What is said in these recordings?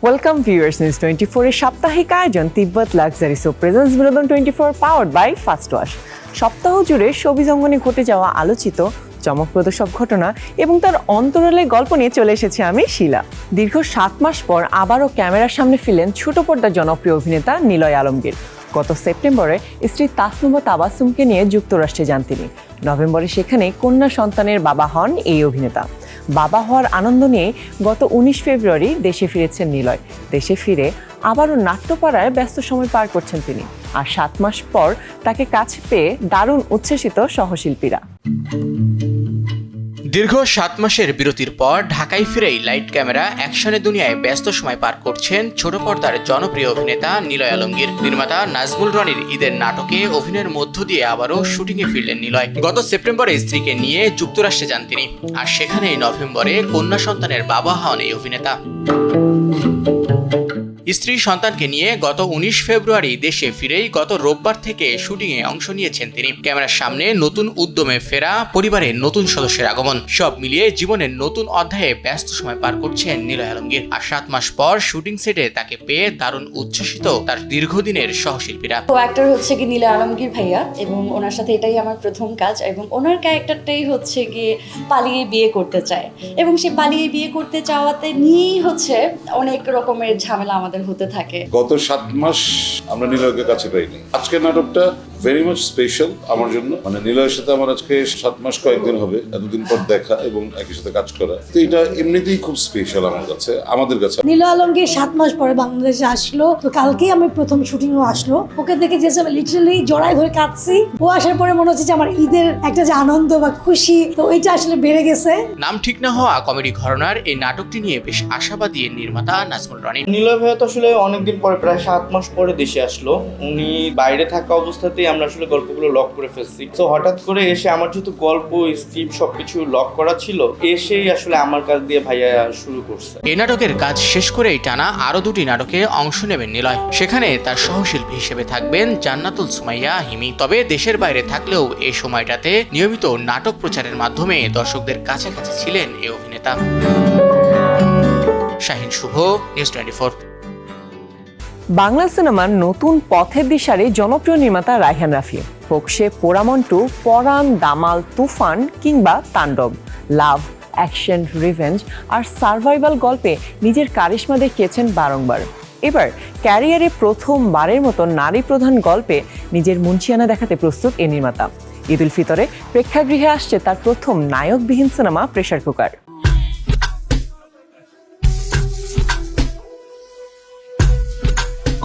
Welcome viewers, news 24 এর সাপ্তাহিক আয়োজন তিব্বত লাক্সারি সোপ প্রেজেন্টস বিনোদন 24 পাওয়ার্ড বাই ফার্স্ট ওয়াশ। সপ্তাহ জুড়ে শোবিজ অঙ্গনে ঘটে যাওয়া আলোচিত চমকপ্রদ সব ঘটনা এবং তার অন্তরালের গল্প নিয়ে চলে এসেছি আমি শিলা। দীর্ঘ 7 মাস পর আবারও ক্যামেরার সামনে ফিরলেন ছোট পর্দার জনপ্রিয় অভিনেতা নিলয় আলমগীর। গত সেপ্টেম্বরে স্ত্রী তাসনুভা তাবাসসুমকে নিয়ে যুক্তরাষ্ট্রে যান তিনি। নভেম্বরে সেখানে কন্যা সন্তানের বাবা হন এই অভিনেতা। বাবা হওয়ার আনন্দ নিয়ে গত 19 ফেব্রুয়ারি দেশে ফিরেছেন নিলয়। দেশে ফিরে আবারও নাট্যপাড়ায় ব্যস্ত সময় পার করছেন তিনি। আর 7 মাস পর তাকে কাছে পেয়ে দারুণ উচ্ছ্বসিত সহশিল্পীরা। দীর্ঘ 7 মাসের বিরতির পর ঢাকায় ফিরেই লাইট ক্যামেরা অ্যাকশনের দুনিয়ায় ব্যস্ত সময় পার করছেন ছোট পর্দার জনপ্রিয় অভিনেতা নিলয় আলমগীর। নির্মাতা নাজমুল রনির ঈদের নাটকে অভিনয়ের মধ্য দিয়ে আবারও শুটিংয়ে ফিরলেন নিলয়। গত সেপ্টেম্বরে স্ত্রীকে নিয়ে যুক্তরাষ্ট্রে যান তিনি, আর সেখানেই নভেম্বরে কন্যা সন্তানের বাবা হন এই অভিনেতা। স্ত্রী সন্তানকে নিয়ে গত 19 ফেব্রুয়ারি দেশে ফিরেই গত রোববার থেকে শুটিংয়ে অংশ নিয়েছেন তিনি। ক্যামেরার সামনে নতুন উদ্যমে ফেরা, পরিবারের নতুন সদস্যের আগমন, সব মিলিয়ে জীবনের নতুন অধ্যায়ে ব্যস্ত সময় পার করছেন নিলয় আলমগীর। আর 7 মাস পর শুটিং সেটে তাকে পেয়ে দারুণ উচ্ছ্বসিত তার দীর্ঘদিনের সহশিল্পীরা। তো অ্যাক্টর হচ্ছে কি নিলয় আলমগীর ভাইয়া, এবং ওনার সাথে এটাই আমার প্রথম কাজ। এবং ওনার ক্যারেক্টারটাই হচ্ছে গিয়ে পালিয়ে বিয়ে করতে চায়, এবং সে পালিয়ে বিয়ে করতে চাওয়াতে নিয়েই হচ্ছে অনেক রকমের ঝামেলা আমাদের হতে থাকে। গত 7 মাস আমরা নিলয়কে কাছে পাইনি। আজকের নাটকটা ভেরি মাচ স্পেশাল আমার জন্য। মানে নিলয়ের সাথে আমার আজকে 7 মাস কয়েকদিন হবে এতদিন পর দেখা এবং একই সাথে কাজ করা, তো এটা এমনিতেই খুব স্পেশাল আমার কাছে, আমাদের কাছে। নিলয় আলমগীর 7 মাস পরে বাংলাদেশে আসলো, তো কালকেই আমি প্রথম শুটিংও আসলো। ওকে দেখে যে আমি লিটারালি জড়াই ধরে কাঁদছি। ও আসার পরে মনে হচ্ছে যে আমার ঈদের একটা যে আনন্দ বা খুশি, তো ওইটা আসলে বেড়ে গেছে। নাম ঠিক না হওয়া কমেডি ঘরানার এই নাটকটি নিয়ে বেশ আশাবাদী নির্মাতা নাজমুল রনি। নিলয় ভাইয়া তো আসলে অনেকদিন পরে, প্রায় 7 মাস পরে দেশে আসলো। উনি বাইরে থাকা অবস্থাতেই আমরা আসলে গল্পগুলো লক করে ফেলছি। তো হঠাৎ করে এসে আমার যেহেতু গল্প, স্ক্রিপ্ট সবকিছু লক করা ছিল, এসেই আসলে আমার কাজ দিয়ে ভাইয়া শুরু করছে। এই নাটকের কাজ শেষ করেই টানা আরো 2টি নাটকে অংশ নেবেন নিলয়। সেখানে তার সহশিল্পী হিসেবে থাকবেন জান্নাতুল সুমাইয়া হিমি। তবে দেশের বাইরে থাকলেও এই সময়টাতে নিয়মিত নাটক প্রচারের মাধ্যমে দর্শকদের কাছাকাছি ছিলেন এই অভিনেতা। শাহিন শুভ, নিউজ 24। বাংলা সিনেমার নতুন পথের দিশারি জনপ্রিয় নির্মাতা রায়হান রাফি। হোক সে পোড়ামন্টু, পরাণ, দামাল, তুফান কিংবা তাণ্ডব, লাভ, অ্যাকশন, রিভেঞ্জ আর সার্ভাইভাল গল্পে নিজের কারিশমা দেখিয়েছেন বারংবার। এবার ক্যারিয়ারে প্রথমবারের মতো নারী প্রধান গল্পে নিজের মুনশিয়ানা দেখাতে প্রস্তুত এই নির্মাতা। ঈদ উল ফিতরে প্রেক্ষাগৃহে আসছে তার প্রথম নায়কবিহীন সিনেমা প্রেসার কুকার।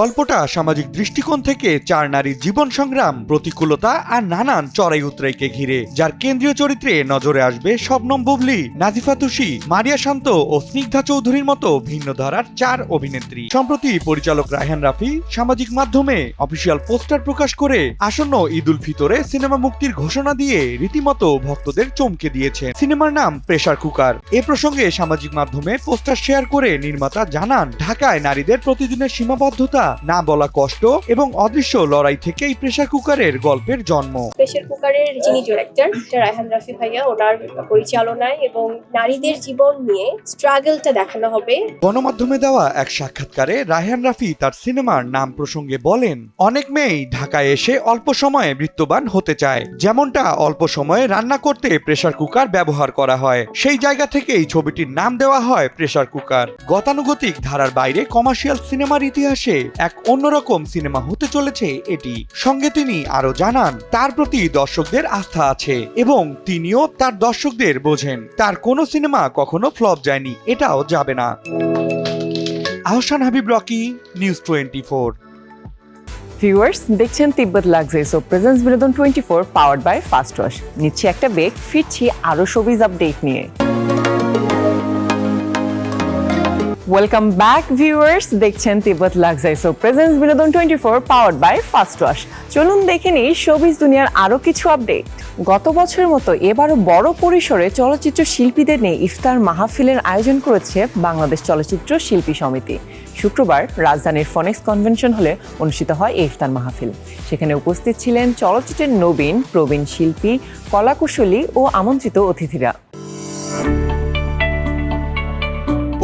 গল্পটা সামাজিক দৃষ্টিকোণ থেকে 4 নারীর জীবন সংগ্রাম, প্রতিকূলতা আর নানান চড়াই উতরাইকে ঘিরে, যার কেন্দ্রীয় চরিত্রে নজরে আসবে শবনম বুবলী, নাজিফা তুষি, মারিয়া শান্ত ও স্নিগ্ধা চৌধুরীর মতো ভিন্ন ধারার 4 অভিনেত্রী। সম্প্রতি পরিচালক রায়হান রাফি সামাজিক মাধ্যমে অফিসিয়াল পোস্টার প্রকাশ করে আসন্ন ঈদ উল ফিতরে সিনেমা মুক্তির ঘোষণা দিয়ে রীতিমতো ভক্তদের চমকে দিয়েছেন। সিনেমার নাম প্রেসার কুকার। এ প্রসঙ্গে সামাজিক মাধ্যমে পোস্টার শেয়ার করে নির্মাতা জানান, ঢাকায় নারীদের প্রতিদিনের সীমাবদ্ধতা, না বলা কষ্ট এবং অদৃশ্য লড়াই থেকেই প্রেসার কুকারের গল্পের জন্ম। প্রেসার কুকারের যিনি ডিরেক্টর রায়হান রাফি ভাইয়া, ওনার পরিচালনায় এবং নারীদের জীবন নিয়ে স্ট্রাগলটা দেখানো হবে। গণমাধ্যমে দেওয়া এক সাক্ষাৎকারে রায়হান রাফি তার সিনেমার নাম প্রসঙ্গে বলেন, অনেক মেয়েই ঢাকায় এসে অল্প সময়ে বিত্তবান হতে চায়, যেমনটা অল্প সময়ে রান্না করতে প্রেসার কুকার ব্যবহার করা হয়। সেই জায়গা থেকেই ছবিটির নাম দেওয়া হয় প্রেসার কুকার। গতানুগতিক ধারার বাইরে কমার্শিয়াল সিনেমার ইতিহাসে এক অন্যরকম সিনেমা হতে চলেছে এটি। সঙ্গে তিনি আরো জানান, তার প্রতি দর্শকদের আস্থা আছে এবং তিনিও তার দর্শকদের বোঝেন। তার কোনো সিনেমা কখনো ফ্লপ যায়নি, এটাও যাবে না। Ahsan Habib, Rocky, news 24। Viewers, দেখছেন তিব্বত লাক্সারি সোপ প্রেজেন্টস বিনোদন 24 পাওয়ার্ড বাই ফার্স্ট ওয়াশ। নিচ্ছি একটা ব্রেক, ফিরছি আরো শোবিজ আপডেট নিয়ে। ওয়েলকাম ব্যাক ভিউয়ার্স, দেখছেন তিব্বত লাক্সারি সোপ প্রেজেন্টস বিনোদন 24 পাওয়ার্ড বাই ফার্স্ট ওয়াশ। চলুন দেখে নিই শোবিজ দুনিয়ার আরো কিছু আপডেট। গত বছরের মতো এবারও বড় পরিসরে চলচ্চিত্র শিল্পীদের নিয়ে ইফতার মাহফিলের আয়োজন করেছে বাংলাদেশ চলচ্চিত্র শিল্পী সমিতি। শুক্রবার রাজধানীর ফনেক্স কনভেনশন হলে অনুষ্ঠিত হয় এই ইফতার মাহফিল। সেখানে উপস্থিত ছিলেন চলচ্চিত্রের নবীন প্রবীণ শিল্পী, কলাকুশলী ও আমন্ত্রিত অতিথিরা।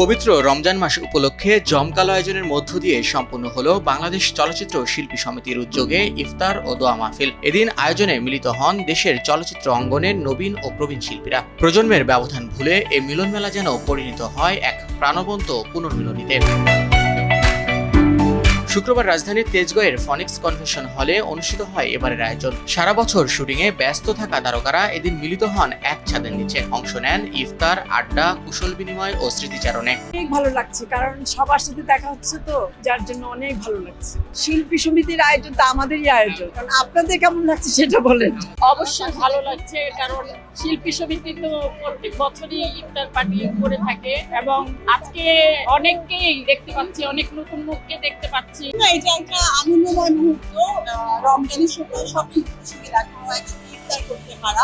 পবিত্র রমজান মাস উপলক্ষে জমকালো আয়োজনের মধ্য দিয়ে সম্পন্ন হলো বাংলাদেশ চলচ্চিত্র শিল্পী সমিতির উদ্যোগে ইফতার ও দোয়া মাহফিল। এদিন আয়োজনে মিলিত হন দেশের চলচ্চিত্র অঙ্গনের নবীন ও প্রবীণ শিল্পীরা। প্রজন্মের ব্যবধান ভুলে এই মিলন মেলা যেন পরিণত হয় এক প্রাণবন্ত পুনর্মিলনীতে। শুক্রবার রাজধানীর তেজগাঁওয়ের ফনিক্স কনভেনশন হলে অনুষ্ঠিত হয় এবারের আয়োজন। সারা বছর শুটিংয়ে ব্যস্ত থাকা তারকারা এদিন মিলিত হন এক ছাদের নিচে। অংশ নেন ইফতার, আড্ডা, কুশল বিনিময় ও স্মৃতিচারণে। অনেক ভালো লাগছে, কারণ সবার সাথে দেখা হচ্ছে, তো যার জন্য অনেক ভালো লাগছে। শিল্পী সমিতির আয়োজন তো আমাদেরই আয়োজন, কারণ আপনাদের কেমন লাগছে সেটা বলেন। অবশ্যই ভালো লাগছে, কারণ শিল্পী সমিতি তো প্রত্যেক বছরই ইফতার পার্টি করে থাকে এবং আজকে অনেককেই দেখতে পাচ্ছি, অনেক নতুন মুখকে দেখতে পাচ্ছি। এটা একটা আনন্দময় মুহূর্ত, রমজানের সময় সব শিল্পীর সঙ্গে দেখা হয়, একসাথে ইফতার করতে পারা।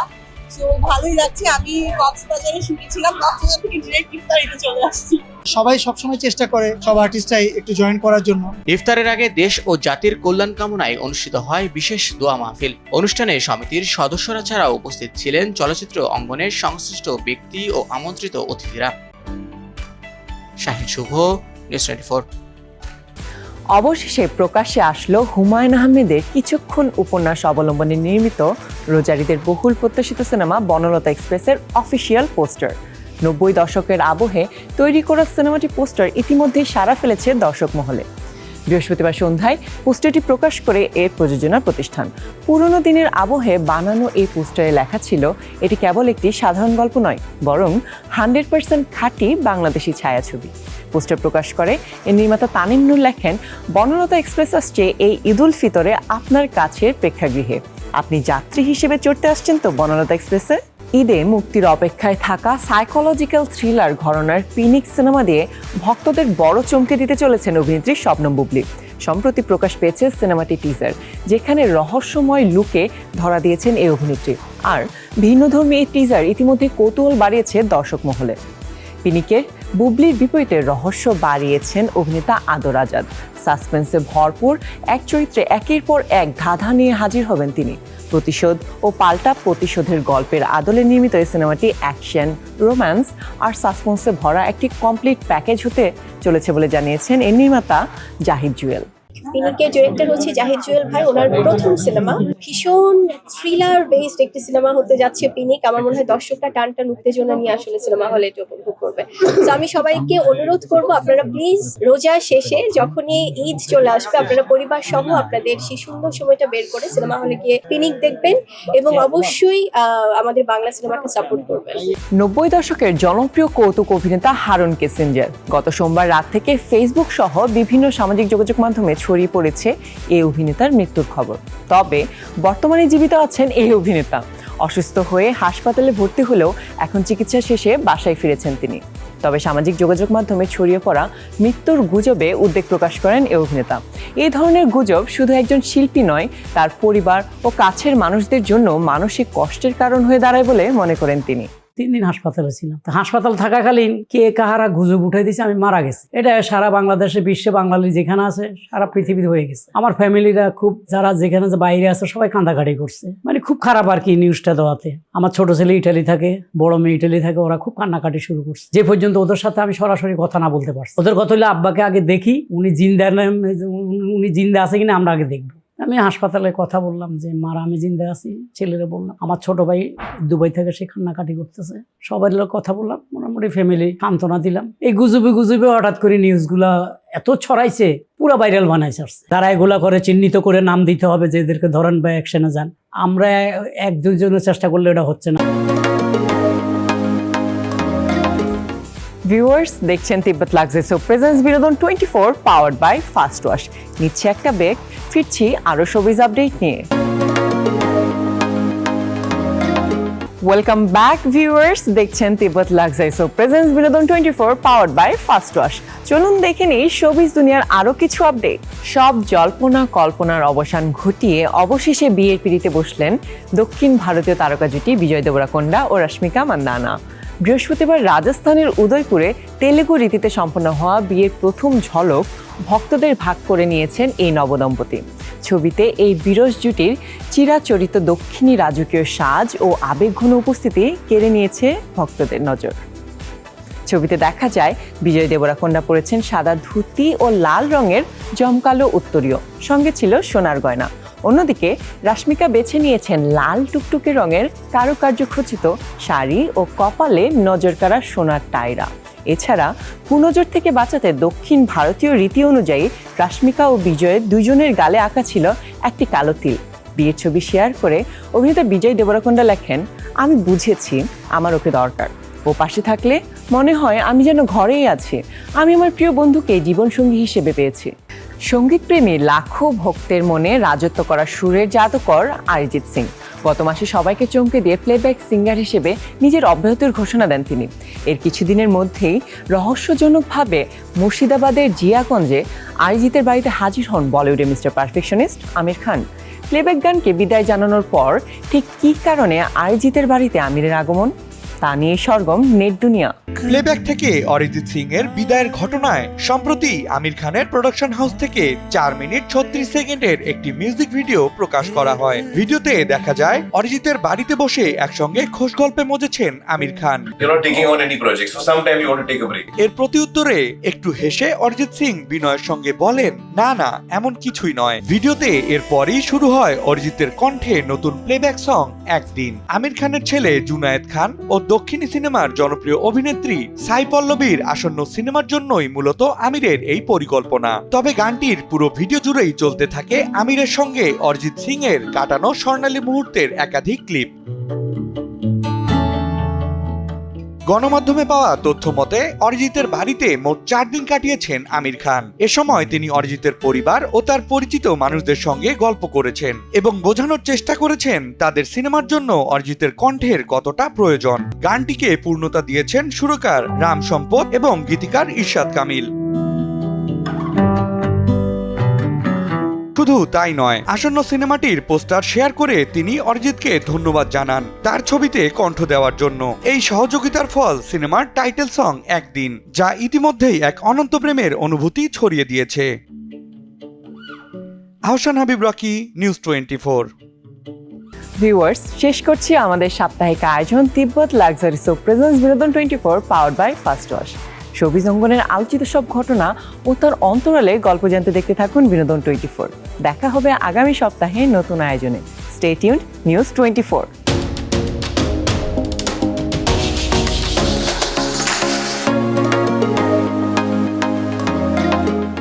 তো ভালোই লাগছে। আমি কক্সবাজারে শুনেছিলাম, কক্সবাজার থেকে ডিরেক্ট ইফতারিতে চলে আসছি। সবাই সবসময় চেষ্টা করে সব আর্টিস্টরাই একটু জয়েন করার জন্য। ইফতারের আগে দেশ ও জাতির কল্যাণ কামনায় অনুষ্ঠিত হয় বিশেষ দোয়া মাহফিল। অনুষ্ঠানে সমিতির সদস্যরা ছাড়াও উপস্থিত ছিলেন চলচ্চিত্র অঙ্গনের সংশ্লিষ্ট ব্যক্তি ও আমন্ত্রিত অতিথিরা। শাহিন শুভ, নিউজ 24। অবশেষে প্রকাশ্যে আসলো হুমায়ুন আহমেদের কিছুক্ষণ উপন্যাস অবলম্বনে নির্মিত রোজারিদের বহুল প্রত্যাশিত সিনেমা বনলতা এক্সপ্রেসের অফিসিয়াল পোস্টার। 90 দশকের আবহে তৈরি করা সিনেমাটি পোস্টার ইতিমধ্যেই সাড়া ফেলেছে দর্শক মহলে। বৃহস্পতিবার সন্ধ্যায় পোস্টারটি প্রকাশ করে এর প্রযোজনা প্রতিষ্ঠান। পুরনো দিনের আবহে বানানো এই পোস্টারে লেখা ছিল, এটি কেবল একটি সাধারণ গল্প নয়, বরং 100% খাঁটি বাংলাদেশি ছায়াছবি। পোস্টার প্রকাশ করে এর নির্মাতা তানিম নূর লেখেন, বনলতা এক্সপ্রেস আসছে এই ঈদুল ফিতরে আপনার কাছের প্রেক্ষাগৃহে। আপনি যাত্রী হিসেবে চড়তে আসছেন তো বনলতা এক্সপ্রেসে? ঈদে মুক্তির অপেক্ষায় থাকা সাইকোলজিক্যাল থ্রিলার ঘরানার পিনিক সিনেমা দিয়ে ভক্তদের বড় চমকে দিতে চলেছেন অভিনেত্রী শবনম বুবলী। সম্প্রতি প্রকাশ পেয়েছে সিনেমাটি টিজার, যেখানে রহস্যময় লুকে ধরা দিয়েছেন এই অভিনেত্রী। আর ভিন্নধর্মী এই টিজার ইতিমধ্যে কৌতূহল বাড়িয়েছে দর্শক মহলে। পিনিকের বুবলির বিপরীতে রহস্য বাড়িয়েছেন অভিনেতা আদর আজাদ। সাসপেন্সে ভরপুর এক চরিত্রে একের পর এক ধাঁধা নিয়ে হাজির হবেন তিনি। প্রতিশোধ ও পাল্টা প্রতিশোধের গল্পের আদলে নির্মিত এই সিনেমাটি অ্যাকশন, রোম্যান্স আর সাসপেন্সে ভরা একটি কমপ্লিট প্যাকেজ হতে চলেছে বলে জানিয়েছেন এর নির্মাতা জাহিদ জুয়েল। পিনিকের ডিরেক্টর হচ্ছে জাহিদ জুয়েল ভাই, ওনার প্রথম সিনেমা, ভীষণ থ্রিলার বেসড একটি সিনেমা হতে যাচ্ছে পিনিক। আমার মনে হয় দর্শকরা টান টান উত্তেজনা নিয়ে আসলে সিনেমা হলে এটা উপভোগ করবে। তো আমি সবাইকে অনুরোধ করব, আপনারা প্লিজ রোজা শেষে যখনই ঈদ চলে আসবে, আপনারা পরিবার সহ আপনাদের সেই সুন্দর সময়টা বের করে সিনেমা হলে গিয়ে পিনিক দেখবেন এবং অবশ্যই আমাদের বাংলা সিনেমাকে সাপোর্ট করবেন। 90 দশকের জনপ্রিয় কৌতুক অভিনেতা হারুন কিসিঞ্জার গত সোমবার রাত থেকে ফেসবুক সহ বিভিন্ন সামাজিক যোগাযোগ মাধ্যমে ছড়িয়ে পড়েছে এই অভিনেতার মৃত্যুর খবর। তবে বর্তমানে জীবিত আছেন এই অভিনেতা। অসুস্থ হয়ে হাসপাতালে ভর্তি হলেও এখন চিকিৎসা শেষে বাসায় ফিরেছেন তিনি। তবে সামাজিক যোগাযোগ মাধ্যমে ছড়িয়ে পড়া মৃত্যুর গুজবে উদ্বেগ প্রকাশ করেন এই অভিনেতা। এই ধরনের গুজব শুধু একজন শিল্পী নয়, তার পরিবার ও কাছের মানুষদের জন্য মানসিক কষ্টের কারণ হয়ে দাঁড়ায় বলে মনে করেন তিনি। 3 দিন হাসপাতালে ছিলাম। হাসপাতাল থাকাকালীন কে কাহারা গুজব উঠাই দিয়েছে আমি মারা গেছি, এটা সারা বাংলাদেশে, বিশ্বে, বাঙালি যেখানে আছে সারা পৃথিবীতে হয়ে গেছে। আমার ফ্যামিলিরা খুব, যারা যেখানে বাইরে আছে সবাই কান্দাকাটি করছে, মানে খুব খারাপ আর কি নিউজটা দেওয়াতে। আমার ছোট ছেলে ইটালি থাকে, বড় মেয়ে ইটালি থাকে, ওরা খুব কান্নাকাটি শুরু করছে। যে পর্যন্ত ওদের সাথে আমি সরাসরি কথা না বলতে পারছি। ওদের কথা হলে আব্বাকে আগে দেখি, উনি জিন্দা আছে কিনা আমরা আগে দেখবো। আমি হাসপাতালে কথা বললাম যে মারা আমি জিন্দা আছি, ছেলেরা বললাম। আমার ছোট ভাই দুবাই থেকে সে কান্নাকাটি করতেছে, সবাই কথা বললাম, মোটামুটি ফ্যামিলি সান্ত্বনা দিলাম। এই গুজবে হঠাৎ করে নিউজগুলা এত ছড়াইছে, পুরো ভাইরাল বানাইছে। তারা এগুলা করে চিহ্নিত করে নাম দিতে হবে যে এদেরকে ধরেন বা অ্যাকশনে যান। আমরা 1-2 জনের চেষ্টা করলে এটা হচ্ছে না। ভিউয়ার্স, দেখছেন তিব্বত লাগছে সো প্রেজেন্স বিনোদন 24 পাওয়ার্ড বাই ফাস্ট ওয়াশ। নিচ্ছে একটা ব্রেক, ফিরছি আরো শোবিজ আপডেট নিয়ে। ওয়েলকাম ব্যাক ভিউয়ার্স, দেখছেন তিব্বত লাগছে সো প্রেজেন্স বিনোদন 24 পাওয়ার্ড বাই ফাস্ট ওয়াশ। চলুন দেখে নিই শোবিজ দুনিয়ার আরো কিছু আপডেট। সব জল্পনা কল্পনার অবসান ঘটিয়ে অবশেষে বিয়ের পিঁড়িতে বসলেন দক্ষিণ ভারতীয় তারকা জুটি বিজয় দেবরাকোন্ডা ও রশ্মিকা মান্দানা। বৃহস্পতিবার রাজস্থানের উদয়পুরে তেলেগু রীতিতে সম্পন্ন হওয়া বিয়ের প্রথম ঝলক ভক্তদের ভাগ করে নিয়েছেন এই নবদম্পতি। ছবিতে এই বিরস জুটির চিরাচরিত দক্ষিণী রাজকীয় সাজ ও আবেগঘন উপস্থিতি কেড়ে নিয়েছে ভক্তদের নজর। ছবিতে দেখা যায় বিজয় দেবরাকোন্ডা পরেছেন সাদা ধুতি ও লাল রঙের জমকালো উত্তরীয়, সঙ্গে ছিল সোনার গয়না। অন্যদিকে রাশ্মিকা বেছে নিয়েছেন লাল টুকটুকে রঙের কারুকার্য খচিত শাড়ি ও কপালে নজরকাড়া সোনার টায়রা। এছাড়া কুনজর থেকে বাঁচাতে দক্ষিণ ভারতীয় রীতি অনুযায়ী রাশ্মিকা ও বিজয়ের দুজনের গালে আঁকা ছিল একটি কালো তিল। বিয়ের ছবি শেয়ার করে অভিনেতা বিজয় দেবরাকোন্ডা লেখেন, আমি বুঝেছি আমার ওকে দরকার, ও পাশে থাকলে মনে হয় আমি যেন ঘরেই আছি। আমি আমার প্রিয় বন্ধুকে জীবনসঙ্গী হিসেবে পেয়েছি। সঙ্গীতপ্রেমী লাখো ভক্তের মনে রাজত্ব করা সুরের জাদুকর অরিজিৎ সিং গত মাসে সবাইকে চমকে দিয়ে প্লেব্যাক সিঙ্গার হিসেবে নিজের অব্যাহতির ঘোষণা দেন তিনি। এর কিছুদিনের মধ্যেই রহস্যজনকভাবে মুর্শিদাবাদের জিয়াগঞ্জে অরিজিতের বাড়িতে হাজির হন বলিউডের mister perfectionist Aamir Khan. Playback গানকে বিদায় জানানোর পর ঠিক কী কারণে অরিজিতের বাড়িতে আমিরের আগমন, তা নিয়ে সরগম নেট দুনিয়া। প্লেব্যাক থেকে অরিজিৎ সিং এর বিদায়ের ঘটনায় সম্প্রতি আমির খানের প্রোডাকশন হাউস থেকে 4 মিনিট 36 সেকেন্ডের একটি মিউজিক ভিডিও প্রকাশ করা হয়। ভিডিওতে দেখা যায় অরিজিতের বাড়িতে বসে একসঙ্গে খোশ গল্পে মজেছেন আমির খান। এর প্রতিউত্তরে একটু হেসে অরিজিৎ সিং বিনয়ের সঙ্গে বলেন, না না এমন কিছুই নয়। ভিডিওতে এরপরই শুরু হয় অরিজিতের কণ্ঠে নতুন প্লেব্যাক সং একদিন। আমির খানের ছেলে জুনায়েদ খান ও দক্ষিণী সিনেমার জনপ্রিয় অভিনেত্রী সাই পল্লবীর আসন্ন সিনেমার জন্যই মূলত আমিরের এই পরিকল্পনা। তবে গানটির পুরো ভিডিও জুড়েই চলতে থাকে আমিরের সঙ্গে অরিজিৎ সিং এর কাটানো স্বর্ণালী মুহূর্তের একাধিক ক্লিপ। গণমাধ্যমে পাওয়া তথ্য মতে অরিজিতের বাড়িতে মোট 4 দিন কাটিয়েছেন আমির খান। এ সময় তিনি অরিজিতের পরিবার ও তার পরিচিত মানুষদের সঙ্গে গল্প করেছেন এবং বোঝানোর চেষ্টা করেছেন তাদের সিনেমার জন্য অরিজিতের কণ্ঠের কতটা প্রয়োজন। গানটিকে পূর্ণতা দিয়েছেন সুরকার রাম সম্পদ এবং গীতিকার ইরশাদ কামিল। শুধু তাই নয়, আসন্ন সিনেমাটির পোস্টার শেয়ার করে তিনি অরিজিৎকে ধন্যবাদ জানান তার ছবিতে কণ্ঠ দেওয়ার জন্য। এই সহযোগিতার ফল সিনেমার টাইটেল সং একদিন, যা ইতিমধ্যেই এক অনন্ত প্রেমের অনুভূতি ছড়িয়ে দিয়েছে। Ahsan Habib Rocky, news 24। Viewers, শেষ করছি আমাদের সাপ্তাহিক আয়োজন তিব্বত লাক্সারি সোপ প্রেজেন্স বিনোদন 24 powered by first wash. Showbiz অঙ্গনের আলোচিত সব ঘটনা ও তার অন্তরালে গল্প জানতে দেখতে থাকুন বিনোদন 24। দেখা হবে আগামী সপ্তাহে নতুন আয়োজনে। Stay tuned, news 24।